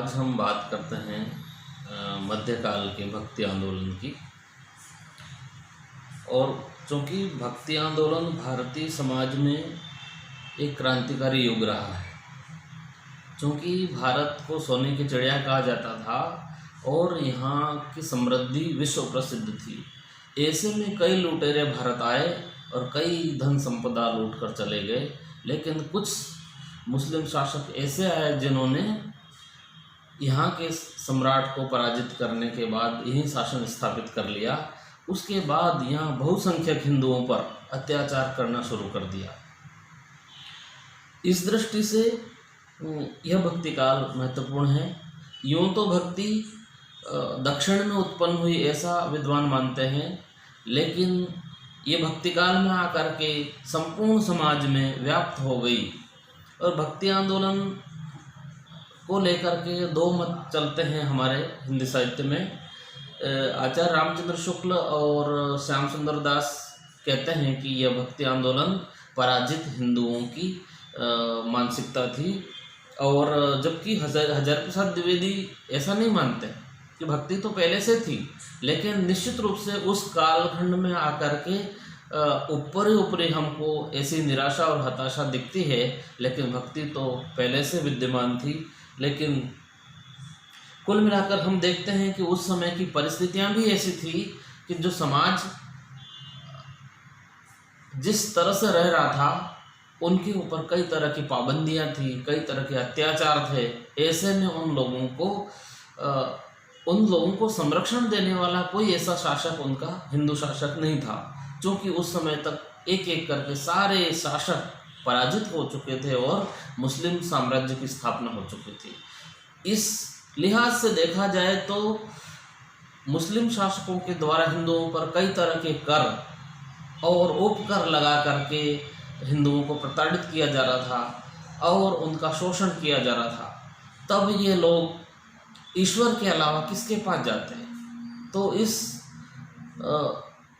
आज हम बात करते हैं मध्यकाल के भक्ति आंदोलन की। और चूँकि भक्ति आंदोलन भारतीय समाज में एक क्रांतिकारी युग रहा है, चूँकि भारत को सोने की चिड़िया कहा जाता था और यहाँ की समृद्धि विश्व प्रसिद्ध थी। ऐसे में कई लुटेरे भारत आए और कई धन संपदा लूट कर चले गए, लेकिन कुछ मुस्लिम शासक ऐसे आए जिन्होंने यहाँ के सम्राट को पराजित करने के बाद यही शासन स्थापित कर लिया। उसके बाद यहाँ बहुसंख्यक हिंदुओं पर अत्याचार करना शुरू कर दिया। इस दृष्टि से यह भक्ति काल महत्वपूर्ण है। यूँ तो भक्ति दक्षिण में उत्पन्न हुई ऐसा विद्वान मानते हैं, लेकिन ये भक्ति काल में आकर के संपूर्ण समाज में व्याप्त हो गई। और भक्ति आंदोलन को लेकर के दो मत चलते हैं हमारे हिंदी साहित्य में। आचार्य रामचंद्र शुक्ल और श्याम सुंदर दास कहते हैं कि यह भक्ति आंदोलन पराजित हिंदुओं की मानसिकता थी, और जबकि हजारी प्रसाद द्विवेदी ऐसा नहीं मानते कि भक्ति तो पहले से थी, लेकिन निश्चित रूप से उस कालखंड में आकर के ऊपरी हमको ऐसी निराशा और हताशा दिखती है, लेकिन भक्ति तो पहले से विद्यमान थी। लेकिन कुल मिलाकर हम देखते हैं कि उस समय की परिस्थितियां भी ऐसी थी कि जो समाज जिस तरह से रह रहा था उनके ऊपर कई तरह की पाबंदियां थी, कई तरह के अत्याचार थे। ऐसे में उन लोगों को संरक्षण देने वाला कोई ऐसा शासक उनका हिंदू शासक नहीं था, क्योंकि उस समय तक एक एक करके सारे शासक पराजित हो चुके थे और मुस्लिम साम्राज्य की स्थापना हो चुकी थी। इस लिहाज से देखा जाए तो मुस्लिम शासकों के द्वारा हिंदुओं पर कई तरह के कर और उपकर लगा करके हिंदुओं को प्रताड़ित किया जा रहा था और उनका शोषण किया जा रहा था। तब ये लोग ईश्वर के अलावा किसके पास जाते हैं? तो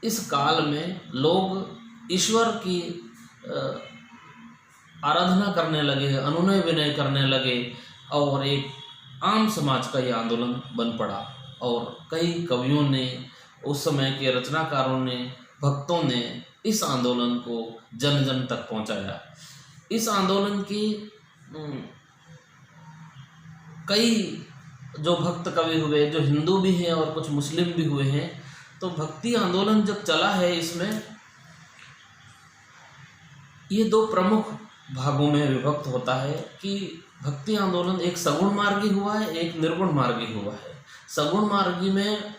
इस काल में लोग ईश्वर की आराधना करने लगे, अनुनय विनय करने लगे, और एक आम समाज का ये आंदोलन बन पड़ा। और कई कवियों ने, उस समय के रचनाकारों ने, भक्तों ने इस आंदोलन को जन जन तक पहुंचाया। इस आंदोलन की कई जो भक्त कवि हुए, जो हिंदू भी हैं और कुछ मुस्लिम भी हुए हैं। तो भक्ति आंदोलन जब चला है, इसमें ये दो प्रमुख भागों में विभक्त होता है कि भक्ति आंदोलन एक सगुण मार्गी हुआ है, एक निर्गुण मार्गी हुआ है। सगुण मार्गी में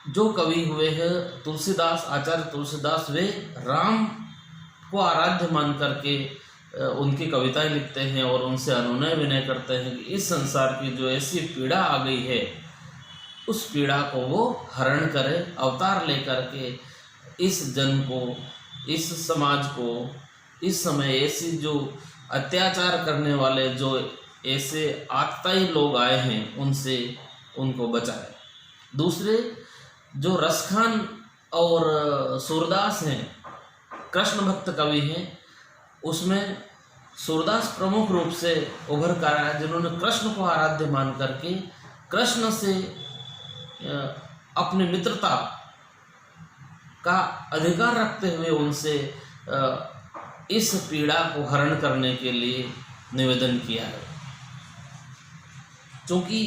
जो कवि हुए हैं तुलसीदास, आचार्य तुलसीदास, वे राम को आराध्य मान करके उनकी कविताएं लिखते हैं और उनसे अनुनय विनय करते हैं कि इस संसार की जो ऐसी पीड़ा आ गई है, उस पीड़ा को वो हरण करे, अवतार लेकर के इस जन को, इस समाज को, इस समय ऐसी जो अत्याचार करने वाले जो ऐसे आतताई लोग आए हैं उनसे उनको बचाए। दूसरे जो रसखान और सूरदास हैं, कृष्ण भक्त कवि हैं, उसमें सूरदास प्रमुख रूप से उभर कर आए, जिन्होंने कृष्ण को आराध्य मान करके कृष्ण से अपनी मित्रता का अधिकार रखते हुए उनसे इस पीड़ा को हरण करने के लिए निवेदन किया है। क्योंकि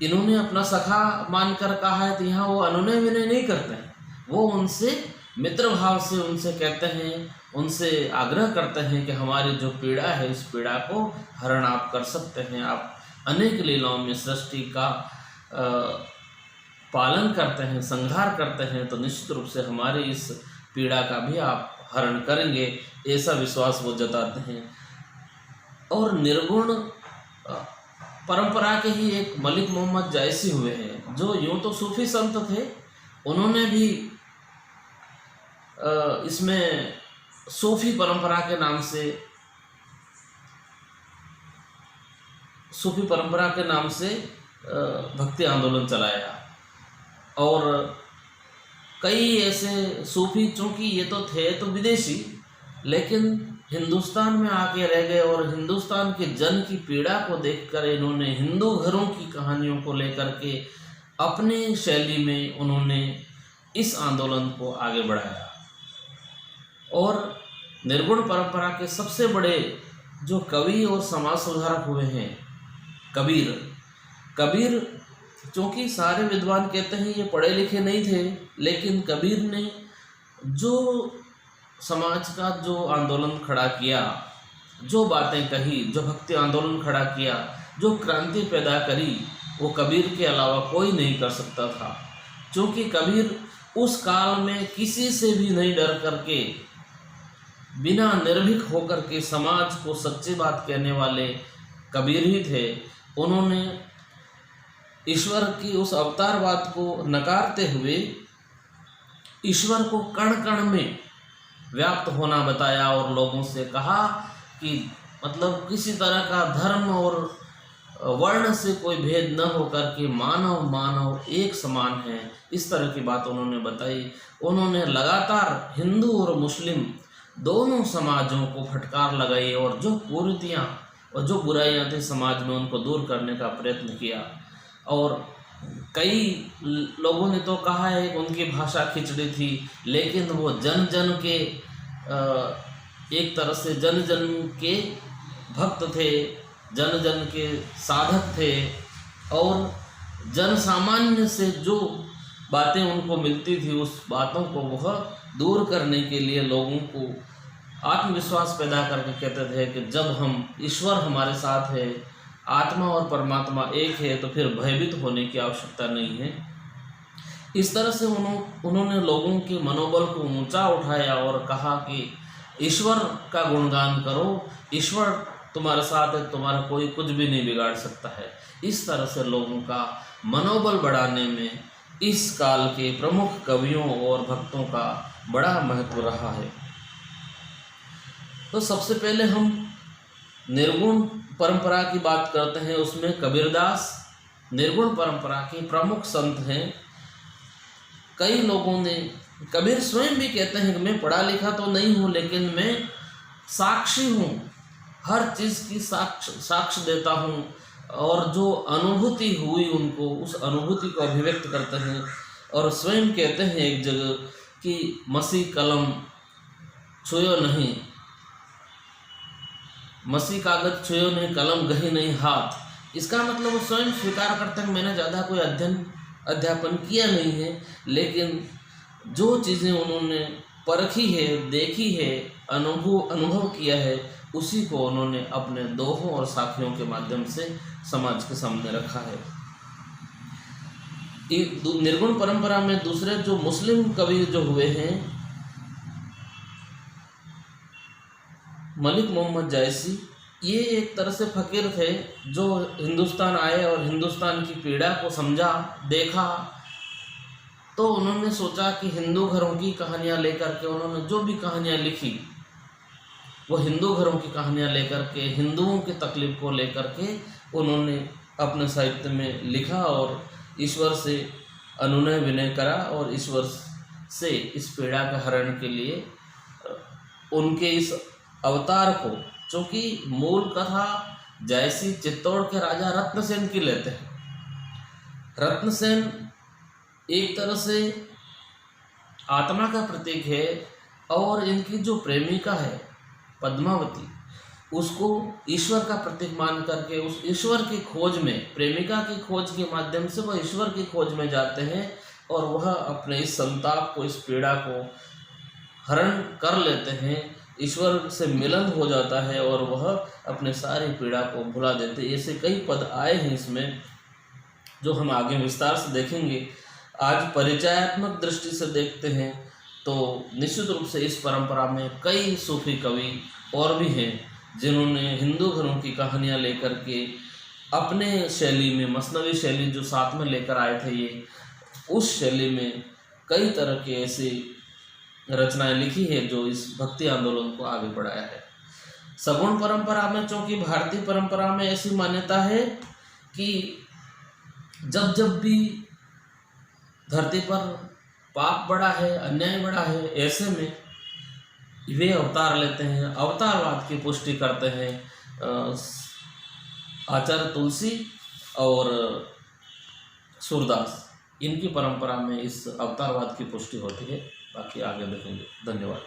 इन्होंने अपना सखा मानकर कहा है, तो यहाँ वो अनुनय विनय नहीं करते हैं, वो उनसे मित्र भाव से उनसे कहते हैं, उनसे आग्रह करते हैं कि हमारी जो पीड़ा है, इस पीड़ा को हरण आप कर सकते हैं। आप अनेक लीलाओं में सृष्टि का पालन करते हैं, संहार करते हैं, तो निश्चित रूप से हमारी इस पीड़ा का भी आप हरण करेंगे, ऐसा विश्वास वो जताते हैं। और निर्गुण परंपरा के ही एक मलिक मोहम्मद जायसी हुए हैं, जो यूँ तो सूफी संत थे, उन्होंने भी इसमें सूफी परंपरा के नाम से भक्ति आंदोलन चलाया। और कई ऐसे सूफी, चूँकि ये तो थे तो विदेशी, लेकिन हिंदुस्तान में आके रह गए और हिंदुस्तान के जन की पीड़ा को देखकर इन्होंने हिंदू घरों की कहानियों को लेकर के अपने शैली में उन्होंने इस आंदोलन को आगे बढ़ाया। और निर्गुण परंपरा के सबसे बड़े जो कवि और समाज सुधारक हुए हैं कबीर, क्योंकि सारे विद्वान कहते हैं ये पढ़े लिखे नहीं थे, लेकिन कबीर ने जो समाज का जो आंदोलन खड़ा किया, जो बातें कही, जो भक्ति आंदोलन खड़ा किया, जो क्रांति पैदा करी, वो कबीर के अलावा कोई नहीं कर सकता था। क्योंकि कबीर उस काल में किसी से भी नहीं डर करके, बिना निर्भीक होकर के समाज को सच्ची बात कहने वाले कबीर ही थे। उन्होंने ईश्वर की उस अवतारवाद को नकारते हुए ईश्वर को कण कण में व्याप्त होना बताया और लोगों से कहा कि मतलब किसी तरह का धर्म और वर्ण से कोई भेद न होकर के मानव एक समान है। इस तरह की बात उन्होंने बताई। उन्होंने लगातार हिंदू और मुस्लिम दोनों समाजों को फटकार लगाई और जो कुरीतियाँ और जो बुराइयाँ थी समाज में उनको दूर करने का प्रयत्न किया। और कई लोगों ने तो कहा है कि उनकी भाषा खिचड़ी थी, लेकिन वो जन जन के एक तरह से जन जन के भक्त थे, जन जन के साधक थे और जन सामान्य से जो बातें उनको मिलती थी उस बातों को वह दूर करने के लिए लोगों को आत्मविश्वास पैदा करके कहते थे कि जब हम ईश्वर हमारे साथ है, आत्मा और परमात्मा एक है, तो फिर भयभीत होने की आवश्यकता नहीं है। इस तरह से उन्होंने लोगों के मनोबल को ऊंचा उठाया और कहा कि ईश्वर का गुणगान करो, ईश्वर तुम्हारे साथ है, तुम्हारा कोई कुछ भी नहीं बिगाड़ सकता है। इस तरह से लोगों का मनोबल बढ़ाने में इस काल के प्रमुख कवियों और भक्तों का बड़ा महत्व रहा है। तो सबसे पहले हम निर्गुण परंपरा की बात करते हैं। उसमें कबीरदास निर्गुण परंपरा के प्रमुख संत हैं। कई लोगों ने, कबीर स्वयं भी कहते हैं कि मैं पढ़ा लिखा तो नहीं हूँ, लेकिन मैं साक्षी हूँ, हर चीज़ की साक्ष्य देता हूँ और जो अनुभूति हुई उनको उस अनुभूति को अभिव्यक्त करते हैं। और स्वयं कहते हैं एक जगह कि मसीह कलम छुयो नहीं, मसीह कागज छुयो नहीं, कलम गही नहीं हाथ। इसका मतलब वो स्वयं स्वीकार करते हैं मैंने ज़्यादा कोई अध्यापन किया नहीं है, लेकिन जो चीज़ें उन्होंने परखी है, देखी है, अनुभव किया है, उसी को उन्होंने अपने दोहों और साखियों के माध्यम से समाज के सामने रखा है। निर्गुण परंपरा में दूसरे जो मुस्लिम कवि जो हुए हैं, मलिक मोहम्मद जायसी, ये एक तरह से फ़कीर थे जो हिंदुस्तान आए और हिंदुस्तान की पीड़ा को समझा, देखा। तो उन्होंने सोचा कि हिंदू घरों की कहानियाँ लेकर के उन्होंने जो भी कहानियाँ लिखी वो हिंदू घरों की कहानियाँ लेकर के, हिंदुओं की तकलीफ को लेकर के उन्होंने अपने साहित्य में लिखा और ईश्वर से अनुनय विनय करा और ईश्वर से इस पीड़ा के हरण के लिए उनके इस अवतार को, चूँकि मूल कथा जायसी चित्तौड़ के राजा रत्नसेन की लेते हैं। रत्नसेन एक तरह से आत्मा का प्रतीक है और इनकी जो प्रेमिका है पद्मावती, उसको ईश्वर का प्रतीक मान करके उस ईश्वर की खोज में, प्रेमिका की खोज के माध्यम से वह ईश्वर की खोज में जाते हैं और वह अपने इस संताप को, इस पीड़ा को हरण कर लेते हैं। ईश्वर से मिलन हो जाता है और वह अपने सारी पीड़ा को भुला देते हैं। ऐसे कई पद आए हैं इसमें जो हम आगे विस्तार से देखेंगे। आज परिचयात्मक दृष्टि से देखते हैं तो निश्चित रूप से इस परंपरा में कई सूफी कवि और भी हैं जिन्होंने हिंदू घरों की कहानियाँ लेकर के अपने शैली में, मसनवी शैली जो साथ में लेकर आए थे, ये उस शैली में कई तरह के ऐसी रचनाएं लिखी है जो इस भक्ति आंदोलन को आगे बढ़ाया है। सगुण परंपरा में, चूँकि भारतीय परंपरा में ऐसी मान्यता है कि जब जब भी धरती पर पाप बड़ा है, अन्याय बड़ा है, ऐसे में वे अवतार लेते हैं, अवतारवाद की पुष्टि करते हैं आचार्य तुलसी और सूरदास। इनकी परंपरा में इस अवतारवाद की पुष्टि होती है। बाकी आगे देखेंगे। धन्यवाद।